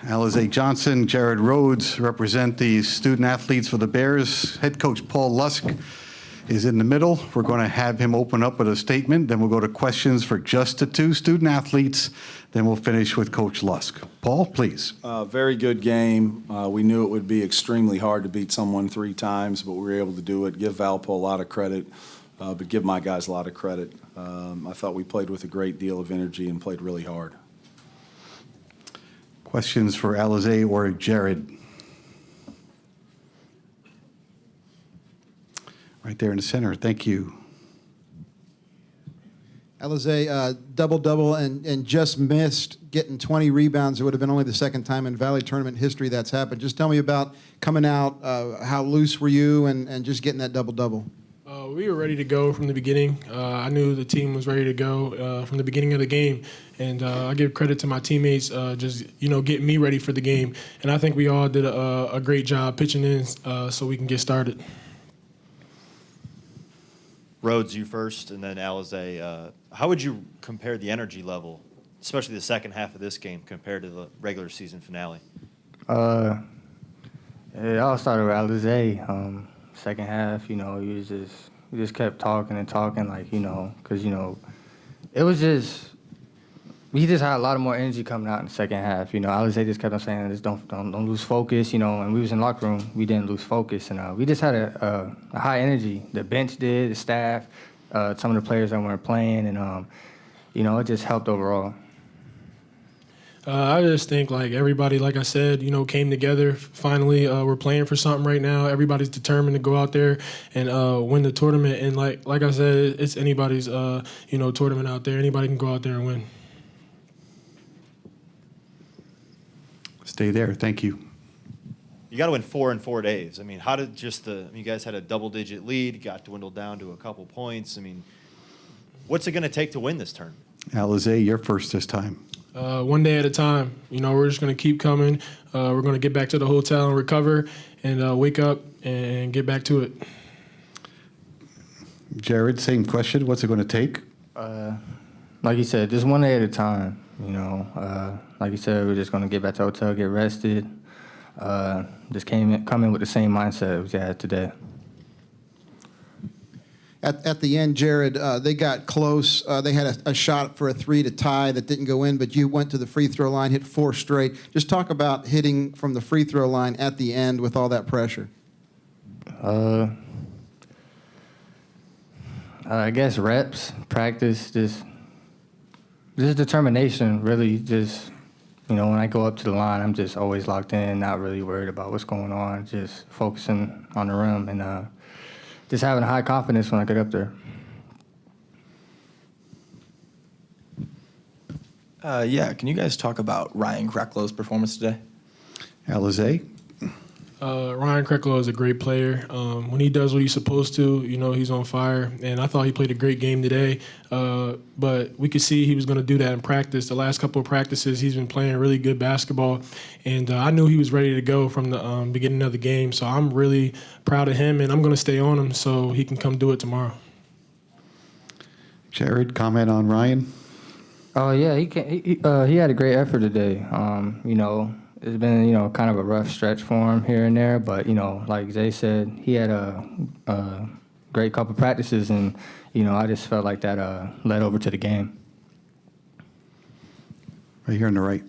Alize Johnson, Jared Rhodes represent the student athletes for the Bears. Head coach Paul Lusk is in the middle. We're going to have him open up with a statement. Then we'll go to questions for just the two student athletes. Then we'll finish with Coach Lusk. Paul, please. Very good game. We knew it would be extremely hard to beat someone 3 times, but we were able to do it. Give Valpo a lot of credit, but give my guys a lot of credit. I thought we played with a great deal of energy and played really hard. Questions for Alize or Jared? Right there in the center. Thank you. Alize, double-double and just missed getting 20 rebounds. It would have been only the second time in Valley Tournament history that's happened. Just tell me about coming out, how loose were you, and just getting that double-double. We were ready to go from the beginning. I knew the team was ready to go from the beginning of the game. And I give credit to my teammates, just, getting me ready for the game. And I think we all did a great job pitching in so we can get started. Rhodes, you first, and then Alize. How would you compare the energy level, especially the second half of this game, compared to the regular season finale? It all started with Alize. Second half, you just kept talking and talking, because it was just we just had a lot of more energy coming out in the second half. Alize just kept on saying, just don't lose focus, and we was in the locker room, we didn't lose focus, and we just had a high energy. The bench did, the staff, some of the players that weren't playing, and it just helped overall. I just think everybody, like I said, came together. Finally, we're playing for something right now. Everybody's determined to go out there and win the tournament. And like I said, it's anybody's tournament out there. Anybody can go out there and win. Stay there. Thank you. You got to win 4 in 4 days. I mean, how did you guys had a double-digit lead, got dwindled down to a couple points. I mean, what's it going to take to win this tournament? Alize, you're first this time. One day at a time. We're just going to keep coming. We're going to get back to the hotel and recover and wake up and get back to it. Jared, same question. What's it going to take? Like you said, just one day at a time. Like you said, we're just going to get back to the hotel, get rested. Just come in with the same mindset we had today. At the end, Jared, they got close. They had a shot for a 3 to tie that didn't go in, but you went to the free throw line, hit 4 straight. Just talk about hitting from the free throw line at the end with all that pressure. I guess reps, practice, just determination, really just, when I go up to the line, I'm just always locked in, not really worried about what's going on, just focusing on the rim and just having high confidence when I get up there. Can you guys talk about Ryan Krecklow's performance today? Alize? Ryan Kreklow is a great player. When he does what he's supposed to, he's on fire. And I thought he played a great game today. But we could see he was going to do that in practice. The last couple of practices, he's been playing really good basketball. And I knew he was ready to go from the beginning of the game. So I'm really proud of him, and I'm going to stay on him so he can come do it tomorrow. Jared, comment on Ryan? Oh, yeah, he had a great effort today. It's been, kind of a rough stretch for him here and there, but, like Zay said, he had a great couple practices, and, I just felt like that led over to the game. Right here on the right.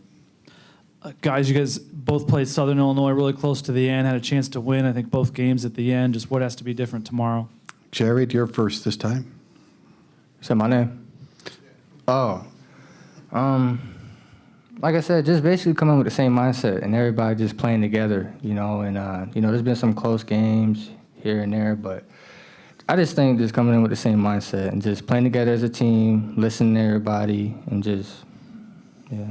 Guys, you guys both played Southern Illinois really close to the end, had a chance to win, I think, both games at the end. Just what has to be different tomorrow? Jared, you're first this time. You said my name? Oh. Like I said, just basically coming with the same mindset and everybody just playing together, and, there's been some close games here and there, but I just think just coming in with the same mindset and just playing together as a team, listening to everybody, and just, yeah.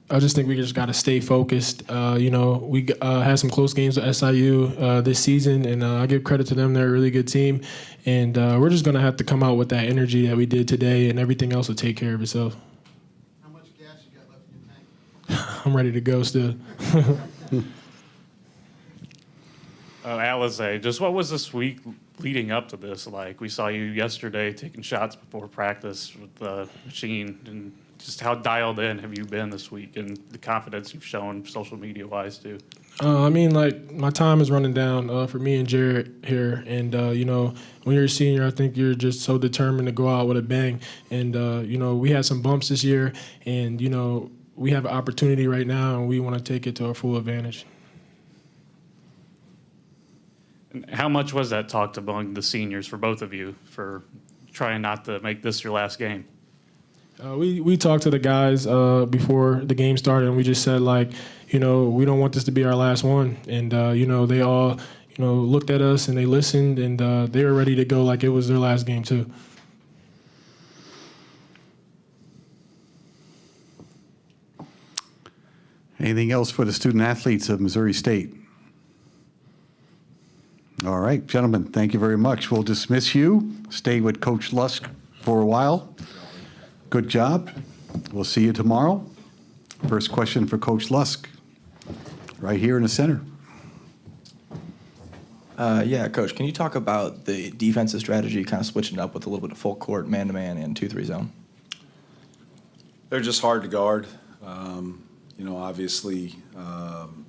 I just think we just got to stay focused. We had some close games with SIU this season, and I give credit to them. They're a really good team, and we're just going to have to come out with that energy that we did today, and everything else will take care of itself. How much gas you got left in your tank? I'm ready to go still. Alize, just what was this week leading up to this like? We saw you yesterday taking shots before practice with the machine, and just how dialed in have you been this week and the confidence you've shown social media wise too? I mean, like, my time is running down for me and Jared here. And, when you're a senior, I think you're just so determined to go out with a bang. And, we had some bumps this year. And, we have an opportunity right now, and we want to take it to our full advantage. And how much was that talked among the seniors for both of you for trying not to make this your last game? We talked to the guys before the game started, and we just said, like, we don't want this to be our last one. And, they all, looked at us and they listened, and they were ready to go like it was their last game too. Anything else for the student athletes of Missouri State? All right, gentlemen, thank you very much. We'll dismiss you. Stay with Coach Lusk for a while. Good job. We'll see you tomorrow. First question for Coach Lusk, right here in the center. Yeah, Coach, can you talk about the defensive strategy, kind of switching up with a little bit of full court, man-to-man, and 2-3 zone? They're just hard to guard. Obviously,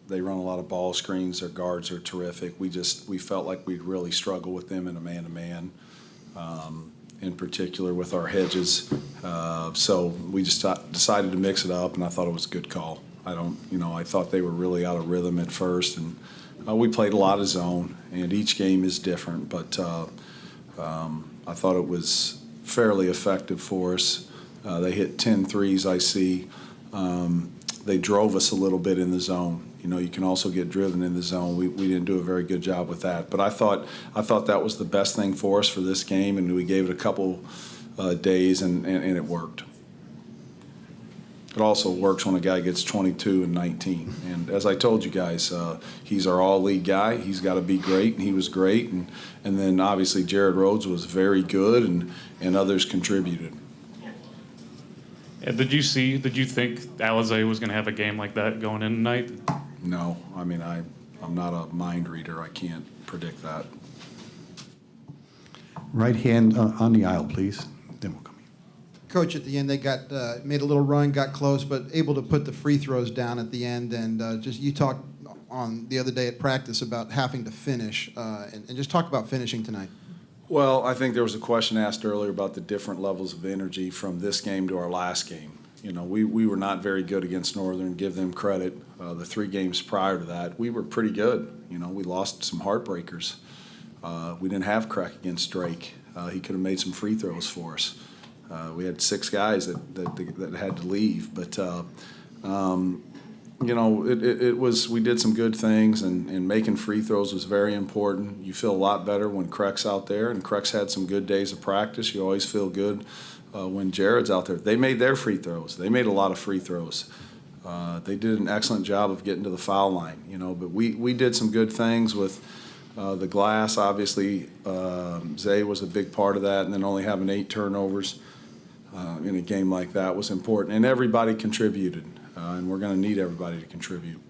they run a lot of ball screens. Their guards are terrific. We felt like we'd really struggle with them in a man-to-man, in particular with our hedges. So we just decided to mix it up, and I thought it was a good call. I thought they were really out of rhythm at first, and we played a lot of zone, and each game is different, but I thought it was fairly effective for us. They hit 10 threes, I see. They drove us a little bit in the zone. You can also get driven in the zone. We didn't do a very good job with that. But I thought that was the best thing for us for this game, and we gave it a couple days, and it worked. It also works when a guy gets 22 and 19. And as I told you guys, he's our all-league guy. He's got to be great, and he was great. And then obviously Jared Rhodes was very good, and others contributed. Yeah, did you think Alizé was going to have a game like that going in tonight? No, I'm not a mind reader. I can't predict that. Right hand on the aisle, please. Then we'll come in. Coach, at the end, they got made a little run, got close, but able to put the free throws down at the end. And you talked on the other day at practice about having to finish, and just talk about finishing tonight. Well, I think there was a question asked earlier about the different levels of energy from this game to our last game. We were not very good against Northern, give them credit. The 3 games prior to that, we were pretty good. We lost some heartbreakers. We didn't have Crack against Drake. He could have made some free throws for us. We had 6 guys that had to leave. But, we did some good things, and making free throws was very important. You feel a lot better when Crack's out there, and Crack's had some good days of practice. You always feel good when Jared's out there. They made their free throws. They made a lot of free throws. They did an excellent job of getting to the foul line, but we did some good things with the glass. Obviously, Zay was a big part of that, and then only having 8 turnovers in a game like that was important. And everybody contributed, and we're going to need everybody to contribute.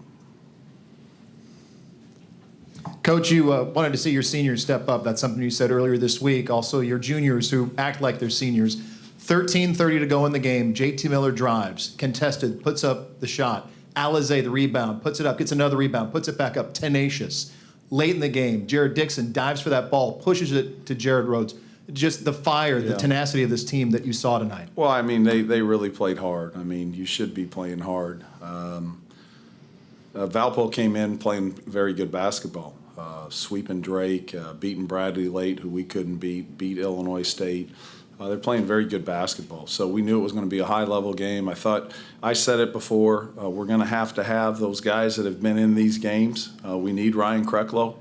Coach, you wanted to see your seniors step up. That's something you said earlier this week. Also, your juniors who act like they're seniors. 13:30 to go in the game. JT Miller drives, contested, puts up the shot. Alizé the rebound, puts it up, gets another rebound, puts it back up, tenacious. Late in the game, Jared Dixon dives for that ball, pushes it to Jared Rhodes. Just the fire, the tenacity of this team that you saw tonight. Well, they really played hard. You should be playing hard. Valpo came in playing very good basketball, sweeping Drake, beating Bradley late, who we couldn't beat Illinois State. They're playing very good basketball. So we knew it was going to be a high-level game. I said it before, we're going to have those guys that have been in these games. We need Ryan Krecklow.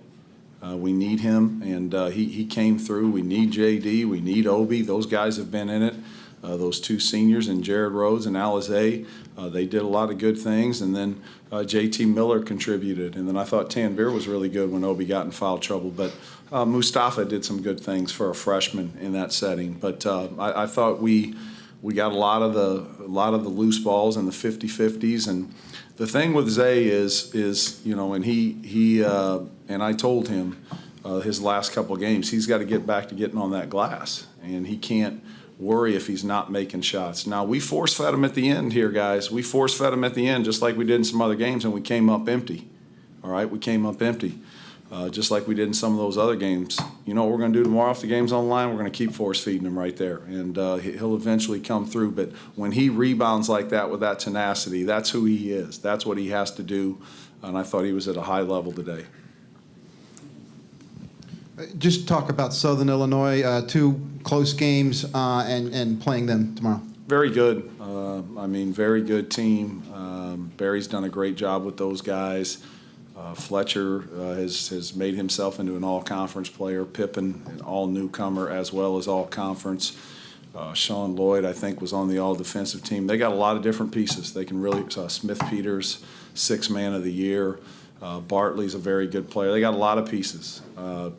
We need him, and he came through. We need JD. We need Obi. Those guys have been in it. Those 2 seniors, and Jared Rhodes and Alizé, they did a lot of good things. And then JT Miller contributed. And then I thought Tanvir was really good when Obi got in foul trouble. But Mustafa did some good things for a freshman in that setting. But I thought we got a lot of the loose balls and the 50-50s. And the thing with Zay is and he and I told him his last couple of games, he's got to get back to getting on that glass, and he can't worry if he's not making shots. Now, we force-fed him at the end here, guys. We force-fed him at the end just like we did in some other games, and we came up empty. All right, we came up empty, just like we did in some of those other games. You know what we're going to do tomorrow if the game's on the line? We're going to keep force-feeding him right there, and he'll eventually come through. But when he rebounds like that with that tenacity, that's who he is. That's what he has to do, and I thought he was at a high level today. Just talk about Southern Illinois, 2 close games and playing them tomorrow. Very good. Very good team. Barry's done a great job with those guys. Fletcher has made himself into an all-conference player. Pippen, an all-newcomer as well as all-conference. Sean Lloyd, I think, was on the all-defensive team. They got a lot of different pieces. They can really Smith Peters, 6th man of the year. Bartley's a very good player. They got a lot of pieces.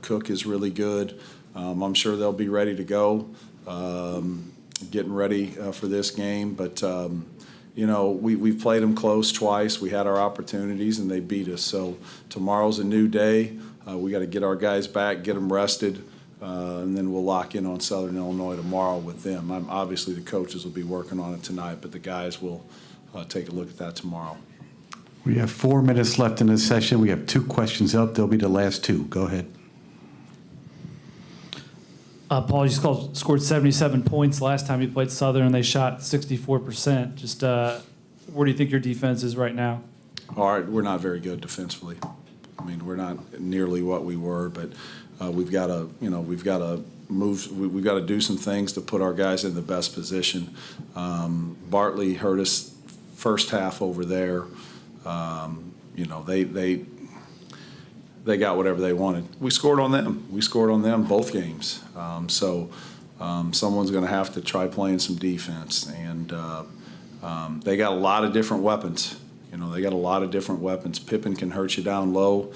Cook is really good. I'm sure they'll be ready to go, getting ready for this game. But, we've played them close twice. We had our opportunities, and they beat us. So tomorrow's a new day. We got to get our guys back, get them rested, and then we'll lock in on Southern Illinois tomorrow with them. Obviously, the coaches will be working on it tonight, but the guys will take a look at that tomorrow. We have 4 minutes left in this session. We have 2 questions up. They'll be the last 2. Go ahead. Paul, you scored 77 points last time you played Southern, and they shot 64%. Just where do you think your defense is right now? All right, we're not very good defensively. We're not nearly what we were, but we've got to move. We've got to do some things to put our guys in the best position. Bartley hurt us first half over there. They got whatever they wanted. We scored on them. We scored on them both games. Someone's going to have to try playing some defense. And they got a lot of different weapons. They got a lot of different weapons. Pippen can hurt you down low.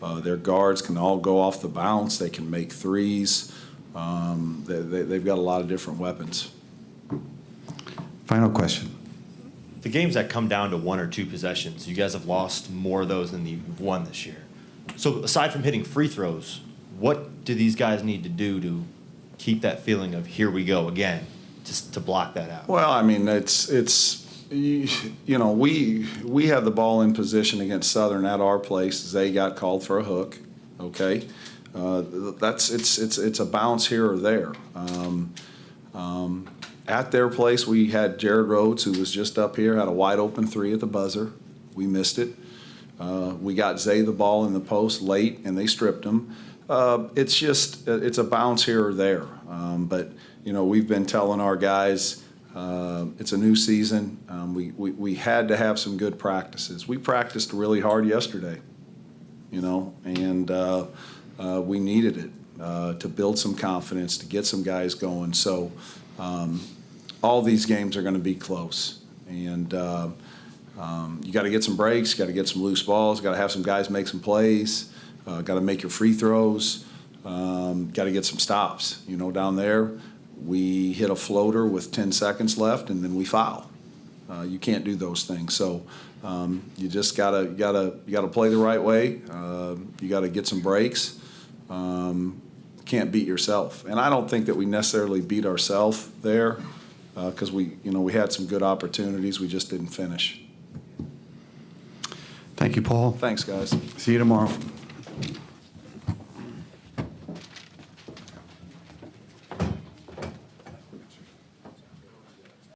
Their guards can all go off the bounce. They can make threes. They've got a lot of different weapons. Final question. The games that come down to 1 or 2 possessions, you guys have lost more of those than you've won this year. So aside from hitting free throws, what do these guys need to do to keep that feeling of here we go again, just to block that out? Well, we had the ball in position against Southern at our place. Zay got called for a hook. Okay, it's a bounce here or there. At their place, we had Jared Rhodes, who was just up here, had a wide open 3 at the buzzer. We missed it. We got Zay the ball in the post late, and they stripped him. It's a bounce here or there. But we've been telling our guys it's a new season. We had to have some good practices. We practiced really hard yesterday, and we needed it to build some confidence, to get some guys going. So all these games are going to be close, and you got to get some breaks, got to get some loose balls, got to have some guys make some plays, got to make your free throws, got to get some stops. Down there, we hit a floater with 10 seconds left, and then we foul. You can't do those things. So you just gotta play the right way. You got to get some breaks. Can't beat yourself, and I don't think that we necessarily beat ourselves there because we had some good opportunities. We just didn't finish. Thank you, Paul. Thanks, guys. See you tomorrow.